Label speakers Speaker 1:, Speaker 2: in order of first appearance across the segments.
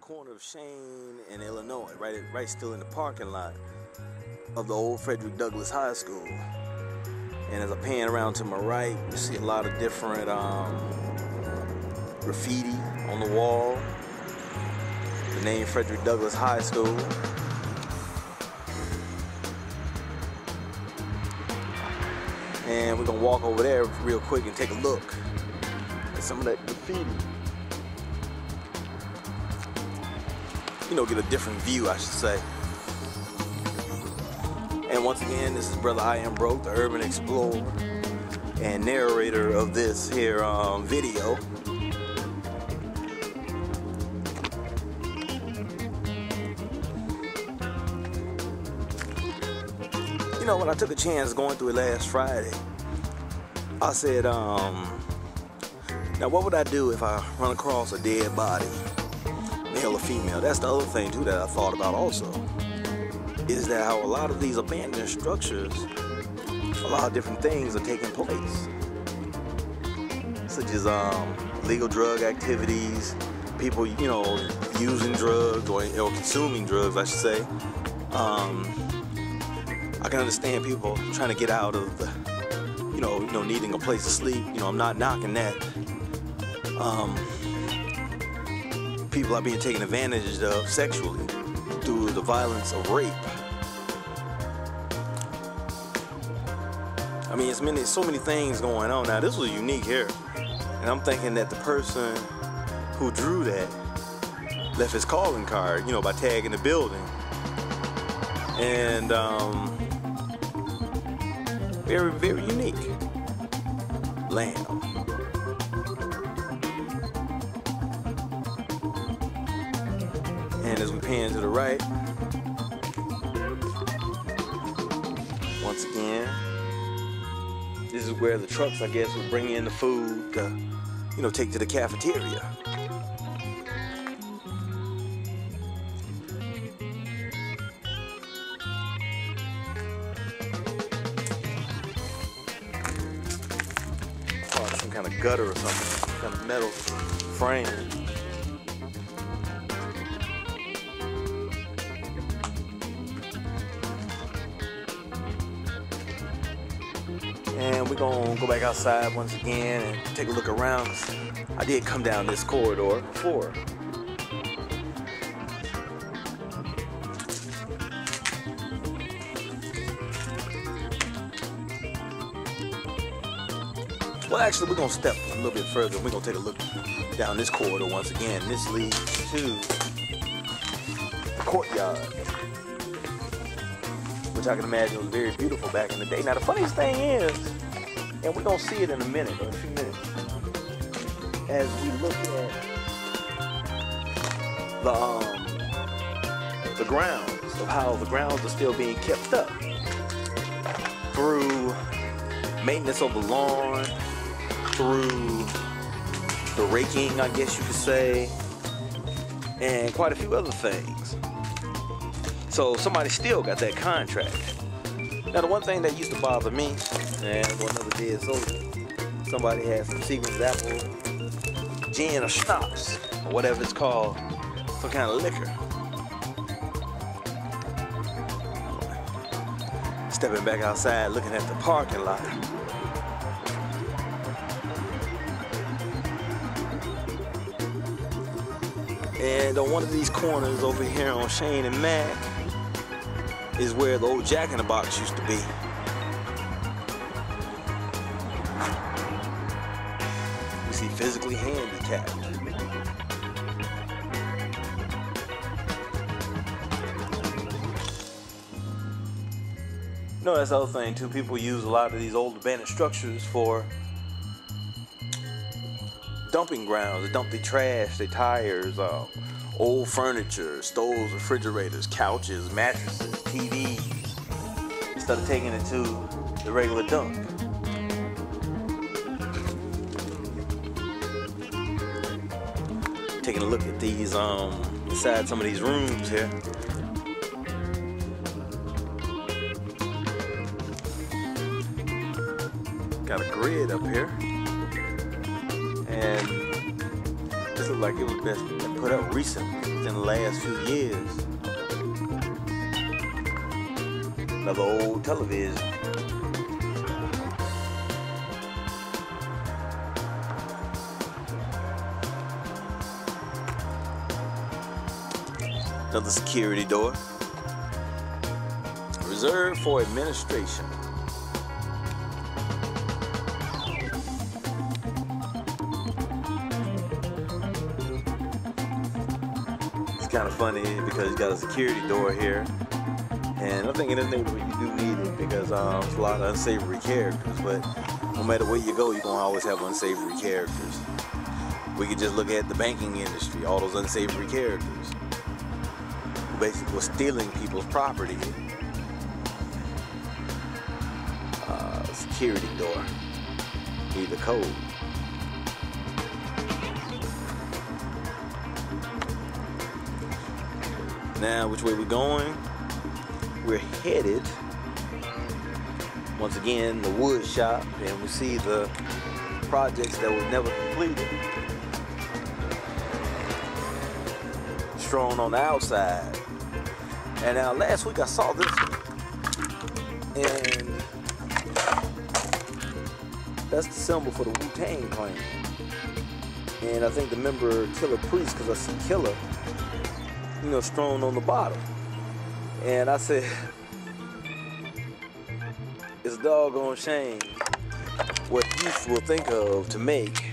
Speaker 1: corner of Shane and Illinois, right still in the parking lot of the old Frederick Douglass High School. And as I pan around to my right, you see a lot of different graffiti on the wall. The name Frederick Douglass High School. And we're gonna walk over there real quick and take a look at some of that graffiti. You know, get a different view, I should say. And once again, this is Brother I Am Broke, the urban explorer and narrator of this here video. You know, when I took a chance going through it last Friday, I said, now what would I do if I run across a dead body, male or female? That's the other thing too that I thought about also, is that how a lot of these abandoned structures, a lot of different things are taking place, such as illegal drug activities, people, you know, using drugs or consuming drugs, I should say. I can understand people trying to get out of the, you know, needing a place to sleep. You know, I'm not knocking that. People are being taken advantage of sexually through the violence of rape. I mean, it's so many things going on. Now, this was unique here, and I'm thinking that the person who drew that left his calling card, you know, by tagging the building. And very, very unique. Lamb. And as we pan to the right, once again, this is where the trucks, I guess, would bring in the food to, you know, take to the cafeteria. Some kind of gutter or something, some kind of metal frame. And we're gonna go back outside once again and take a look around. I did come down this corridor before. Well, actually, we're gonna step a little bit further. We're gonna take a look down this corridor once again. This leads to the courtyard, which I can imagine was very beautiful back in the day. Now, the funniest thing is, and we're gonna see it in a minute, or a few minutes, as we look at the grounds, of how the grounds are still being kept up through maintenance of the lawn, through the raking, I guess you could say, and quite a few other things. So somebody still got that contract. Now, the one thing that used to bother me, and another dead soldier, somebody had some Seagram's apple gin or schnapps, or whatever it's called, some kind of liquor. Stepping back outside, looking at the parking lot. And on one of these corners over here on Shane and Mac is where the old Jack in the Box used to be. We see physically handicapped. You know, that's the other thing too. People use a lot of these old abandoned structures for dumping grounds. They dump their trash, their tires, old furniture, stoves, refrigerators, couches, mattresses, TVs, instead of taking it to the regular dump. Taking a look at these inside some of these rooms here. Got a grid up here. And this looked like it was best put up recently, within the last few years. Another old television. Another security door. Reserved for administration. It's kind of funny because you got a security door here. And I think in this neighborhood you do need it because there's a lot of unsavory characters. But no matter where you go, you're going to always have unsavory characters. We could just look at the banking industry, all those unsavory characters. Basically, was stealing people's property. Security door. Need the code. Now, which way we're going? We're headed once again the wood shop, and we see the projects that were never completed strewn on the outside. And now last week I saw this one, and that's the symbol for the Wu-Tang Clan. And I think the member Killer Priest, because I see Killer, you know, strewn on the bottom. And I said, it's a doggone shame what youth will think of to make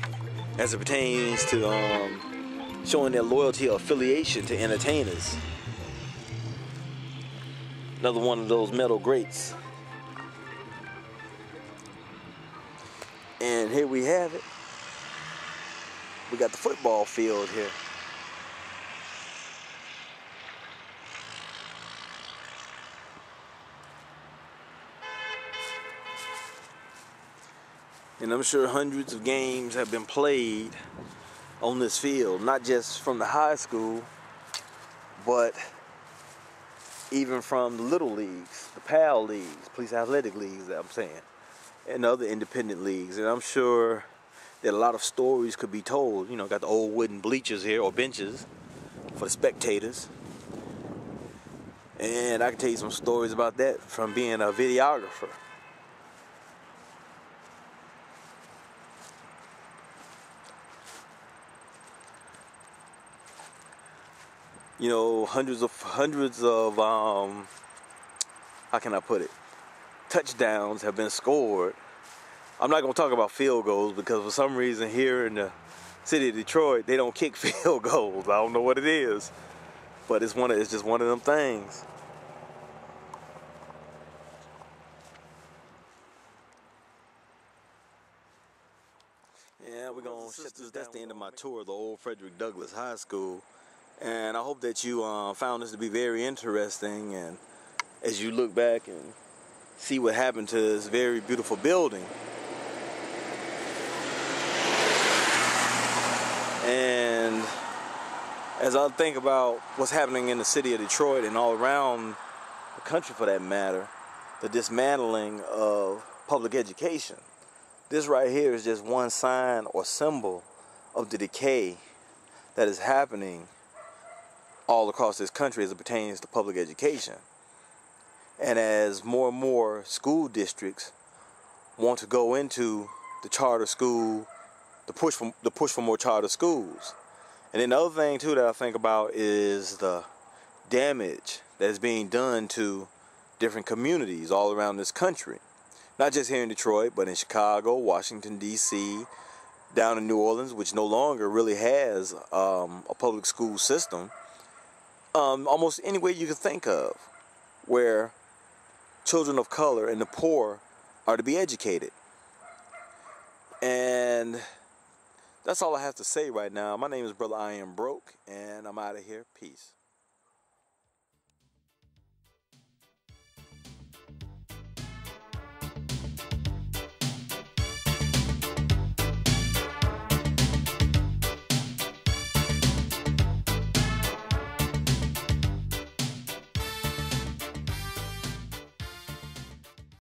Speaker 1: as it pertains to showing their loyalty or affiliation to entertainers. Another one of those metal grates. And here we have it. We got the football field here. And I'm sure hundreds of games have been played on this field, not just from the high school, but even from the little leagues, the PAL leagues, police athletic leagues that I'm saying, and other independent leagues. And I'm sure that a lot of stories could be told. You know, got the old wooden bleachers here, or benches, for the spectators. And I can tell you some stories about that from being a videographer. You know, hundreds of how can I put it, touchdowns have been scored. I'm not gonna talk about field goals because for some reason here in the city of Detroit they don't kick field goals. I don't know what it is, but it's just one of them things. Yeah, we're gonna shut this. That's the end of my tour of the old Frederick Douglass High School. And I hope that you found this to be very interesting, and as you look back and see what happened to this very beautiful building. And as I think about what's happening in the city of Detroit and all around the country for that matter, the dismantling of public education, this right here is just one sign or symbol of the decay that is happening all across this country as it pertains to public education. And as more and more school districts want to go into the charter school, the push for more charter schools. And then the other thing too that I think about is the damage that is being done to different communities all around this country. Not just here in Detroit, but in Chicago, Washington, D.C., down in New Orleans, which no longer really has a public school system. Almost any way you can think of where children of color and the poor are to be educated. And that's all I have to say right now. My name is Brother I Am Broke, and I'm out of here. Peace.